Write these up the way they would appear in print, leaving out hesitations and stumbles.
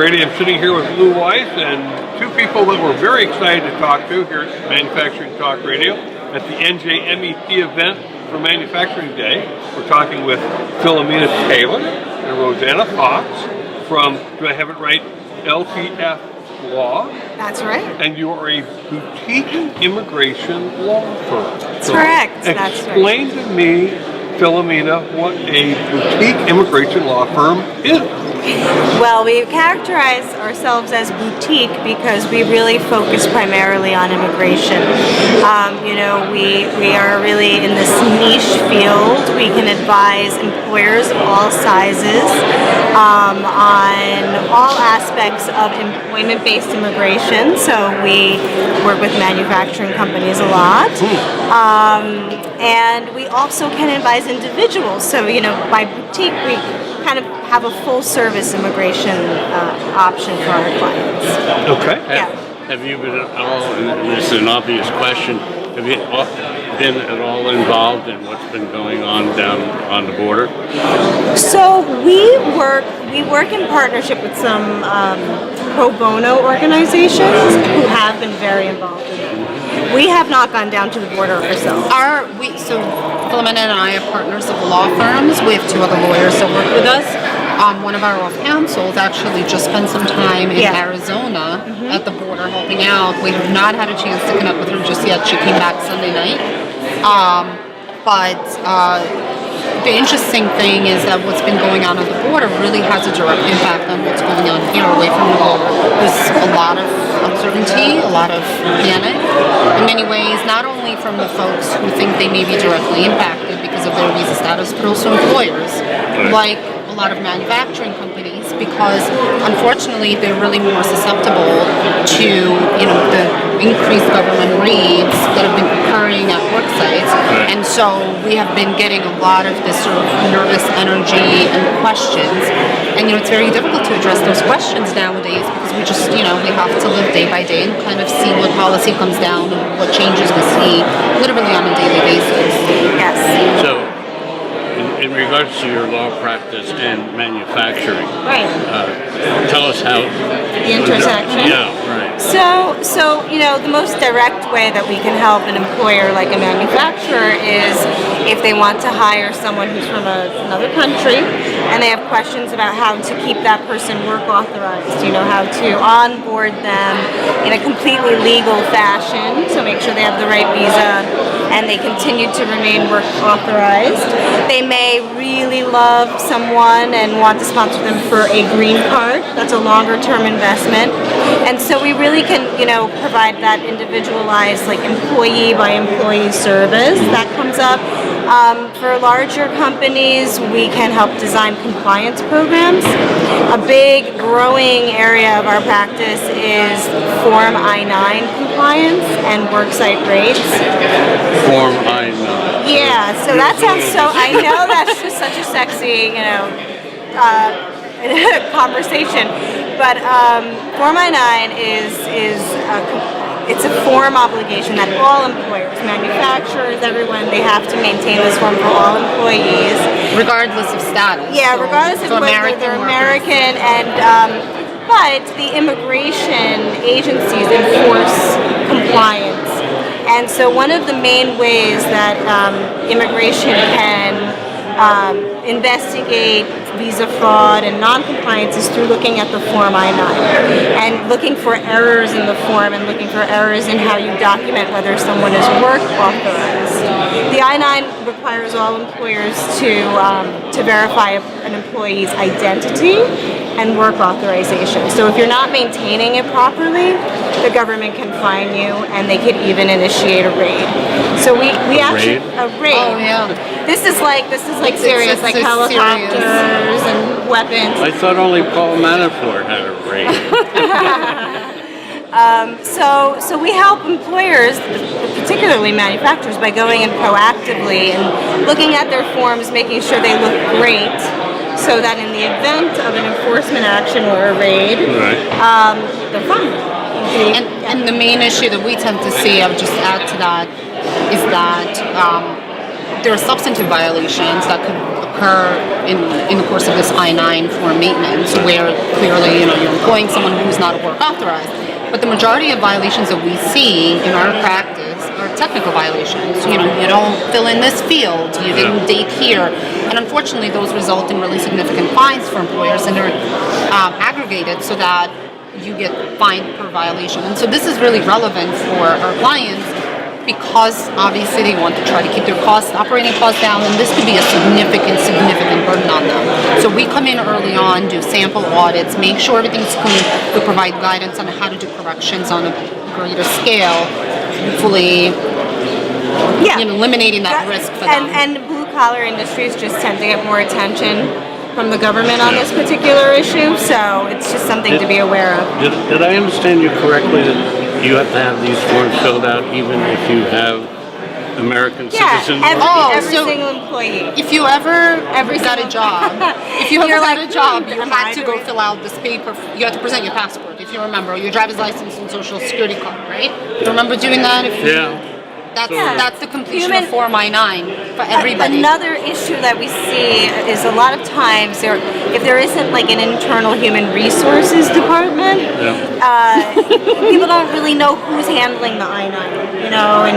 Grady. I'm sitting here with Lou Weiss and two people that we're very excited to talk to here at Manufacturing Talk Radio at the NJMEP event for Manufacturing Day. We're talking with Filomena Lepore and Rosanna Fox from, do I have it right, LTF Law? That's right. And you are a boutique immigration law firm. That's correct. That's right. Explain to me, Filomena, what a boutique immigration law firm is. Well, we characterize ourselves as boutique because we really focus primarily on immigration. We are really in this niche field. We can advise employers of all sizes on all aspects of employment-based immigration. So we work with manufacturing companies a lot. And we also can advise individuals. So, by boutique, we kind of have a full-service immigration option for our clients. Okay. Have you been at all, and this is an obvious question, have you been at all involved in what's been going on down on the border? So we work in partnership with some pro bono organizations who have been very involved in it. We have not gone down to the border ourselves. So Filomena and I are partners of law firms. We have two other lawyers that work with us. One of our off-counsels actually just spent some time in Arizona at the border helping out. We have not had a chance to connect with her just yet. She came back Sunday night. But the interesting thing is that what's been going on at the border really has a direct impact on what's going on here away from the border. There's a lot of uncertainty, a lot of panic in many ways, not only from the folks who think they may be directly impacted because of their visa status, but also employers, like a lot of manufacturing companies, because unfortunately they're really more susceptible to the increased government raids that have been occurring at work sites. And so we have been getting a lot of this sort of nervous energy and questions. And it's very difficult to address those questions nowadays because we just, we have to live day by day and kind of see what policy comes down and what changes we see literally on a daily basis. Yes. So, in regards to your law practice and manufacturing, tell us how The intersection. Yeah, right. So the most direct way that we can help an employer like a manufacturer is if they want to hire someone who's from another country and they have questions about how to keep that person work authorized, how to onboard them in a completely legal fashion, so make sure they have the right visa and they continue to remain work authorized. They may really love someone and want to sponsor them for a green card. That's a longer term investment. And so we really can, provide that individualized, employee by employee service that comes up. For larger companies, we can help design compliance programs. A big growing area of our practice is Form I-9 compliance and worksite rates. Form I-9. Yeah, so that sounds I know that's just such a sexy, conversation. But Form I-9 it's a form obligation that all employers, manufacturers, everyone, they have to maintain this form for all employees. Regardless of status. Yeah, regardless of whether they're American but the immigration agencies enforce compliance. And so one of the main ways that immigration can investigate visa fraud and non-compliance is through looking at the Form I-9 and looking for errors in the form and looking for errors in how you document whether someone is work authorized. The I-9 requires all employers to verify an employee's identity and work authorization. So if you're not maintaining it properly, the government can fine you and they could even initiate a raid. So we actually a raid. Oh yeah. This is like serious, like helicopters and weapons. I thought only Paul Manafort had a raid. So we help employers, particularly manufacturers, by going in proactively and looking at their forms, making sure they look great, so that in the event of an enforcement action or a raid, they're fine. And the main issue that we tend to see, I would just add to that, is that there are substantive violations that could occur in the course of this I-9 form maintenance, where clearly, you're employing someone who's not work authorized. But the majority of violations that we see in our practice are technical violations. You don't fill in this field, you didn't date here. And unfortunately, those result in really significant fines for employers, and they're aggregated so that you get fined per violation. And so this is really relevant for our clients, because obviously they want to try to keep their operating costs down, and this could be a significant burden on them. So we come in early on, do sample audits, make sure everything's clean. We provide guidance on how to do corrections on a greater scale, hopefully eliminating that risk for them. And blue-collar industries just tend to get more attention from the government on this particular issue, so it's just something to be aware of. Did I understand you correctly that you have to have these forms filled out even if you have American citizens? Every single employee. If you ever got a job, you had to go it. fill out this paper. You had to present your passport, if you remember, your driver's license and social security card, right? You remember doing that? That's the completion of Form I-9 for everybody. Another issue that we see is a lot of times if there isn't like an internal human resources department, people don't really know who's handling the I-9, and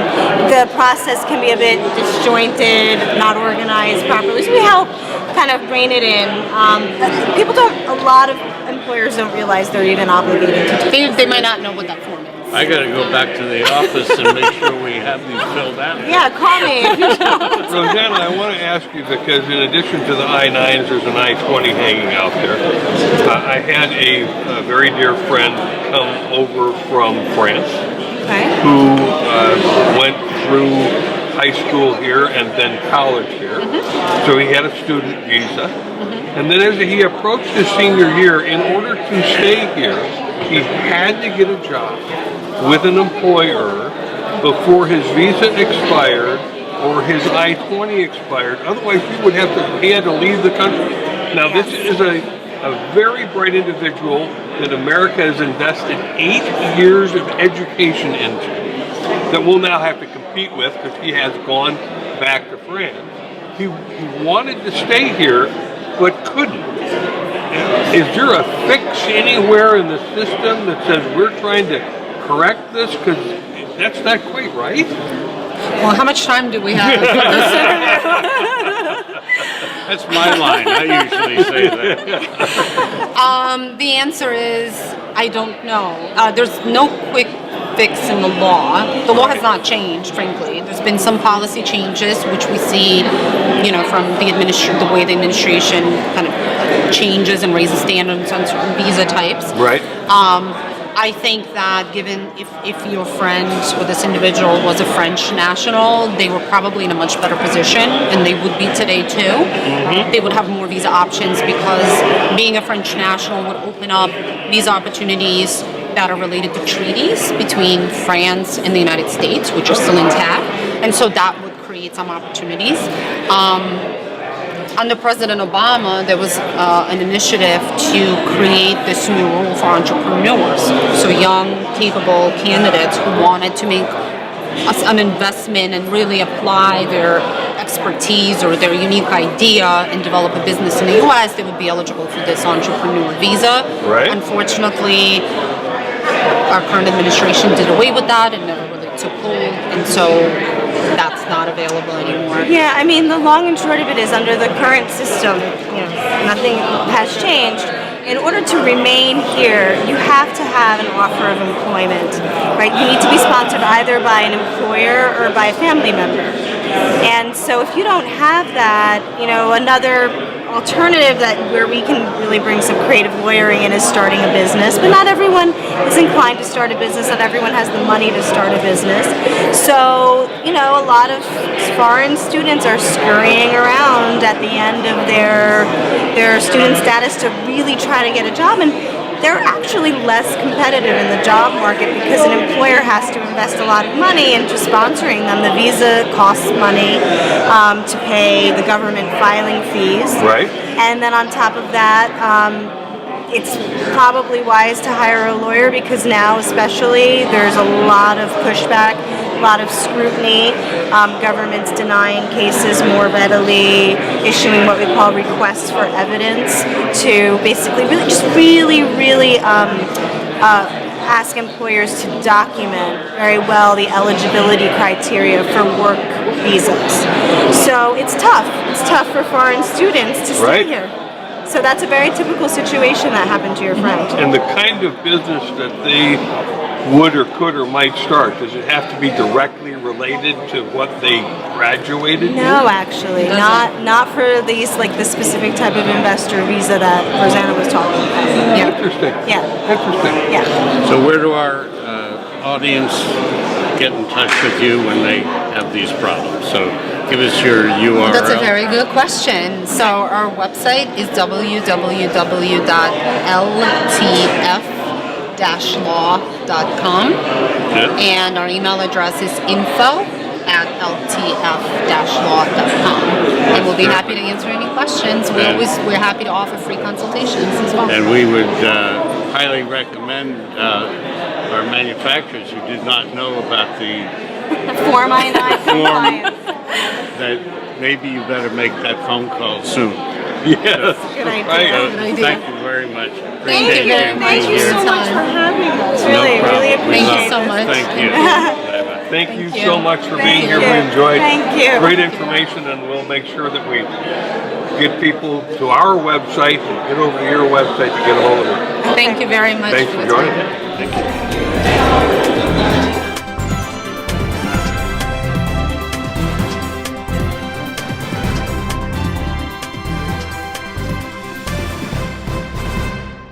the process can be a bit disjointed, not organized properly. So we help kind of rein it in. A lot of employers don't realize they're even obligated to do it. They might not know what that form is. I got to go back to the office and make sure we have these filled out. Yeah, call me if you don't. Rosanna, I want to ask you, because in addition to the I-9s, there's an I-20 hanging out there. I had a very dear friend come over from France who went through high school here and then college here. So he had a student visa. And then as he approached his senior year, in order to stay here, he had to get a job with an employer before his visa expired or his I-20 expired. Otherwise, he had to leave the country. Now, this is a very bright individual that America has invested 8 years of education into that we'll now have to compete with because he has gone back to France. He wanted to stay here, but couldn't. Is there a fix anywhere in the system that says we're trying to correct this? Because that's not quite right. Well, how much time do we have? That's my line. I usually say that. The answer is, I don't know. There's no quick fix in the law. The law has not changed, frankly. There's been some policy changes, which we see, from the way the administration kind of changes and raises standards on certain visa types. Right. I think that given if your friend or this individual was a French national, they were probably in a much better position, and they would be today too. They would have more visa options because being a French national would open up visa opportunities that are related to treaties between France and the United States, which are still intact, and so that would create some opportunities. Under President Obama, there was an initiative to create this new rule for entrepreneurs. So young, capable candidates who wanted to make an investment and really apply their expertise or their unique idea and develop a business in the U.S., they would be eligible for this entrepreneur visa. Right. Unfortunately, our current administration did away with that and never really took hold, and so that's not available anymore. Yeah, I mean, the long and short of it is, under the current system, nothing has changed. In order to remain here, you have to have an offer of employment, right? You need to be sponsored either by an employer or by a family member. And so if you don't have that, another alternative where we can really bring some creative lawyering in is starting a business. But not everyone is inclined to start a business. Not everyone has the money to start a business. So, a lot of foreign students are scurrying around at the end of their student status to really try to get a job. And they're actually less competitive in the job market because an employer has to invest a lot of money into sponsoring them. The visa costs money to pay the government filing fees. Right. And then on top of that, it's probably wise to hire a lawyer because now especially there's a lot of pushback lot of scrutiny, governments denying cases more readily, issuing what we call requests for evidence to basically really ask employers to document very well the eligibility criteria for work visas. So it's tough. It's tough for foreign students to stay Right. here. So that's a very typical situation that happened to your friend. And the kind of business that they would or could or might start, does it have to be directly related to what they graduated No, in? actually, not for these like the specific type of investor visa that Rosanna was talking about. Yeah. Interesting. Yeah. Interesting. Yeah. So where do our audience get in touch with you when they have these problems? So give us your URL. That's a very good question. So our website is www.ltf-law.com, and our email address is info@ltf-law.com. And we'll be happy to answer any questions. We're happy to offer free consultations as well. And we would highly recommend our manufacturers who did not know about the Form I-9 compliance. that maybe you better make that phone call soon. Yes. Good idea. Right. Good idea. Thank you very much. Thank Appreciate you. being Thank you here. so much for having us. No Really, problem. really We appreciate love Thank you so it. much. Thank you. Thank you Thank so you. much for Thank being here. you. We enjoyed Thank you. great information, and we'll make sure that we get people to our website and get over to your website to get a hold of it. Thank you very much. Thanks for for your joining time. us. Thank you.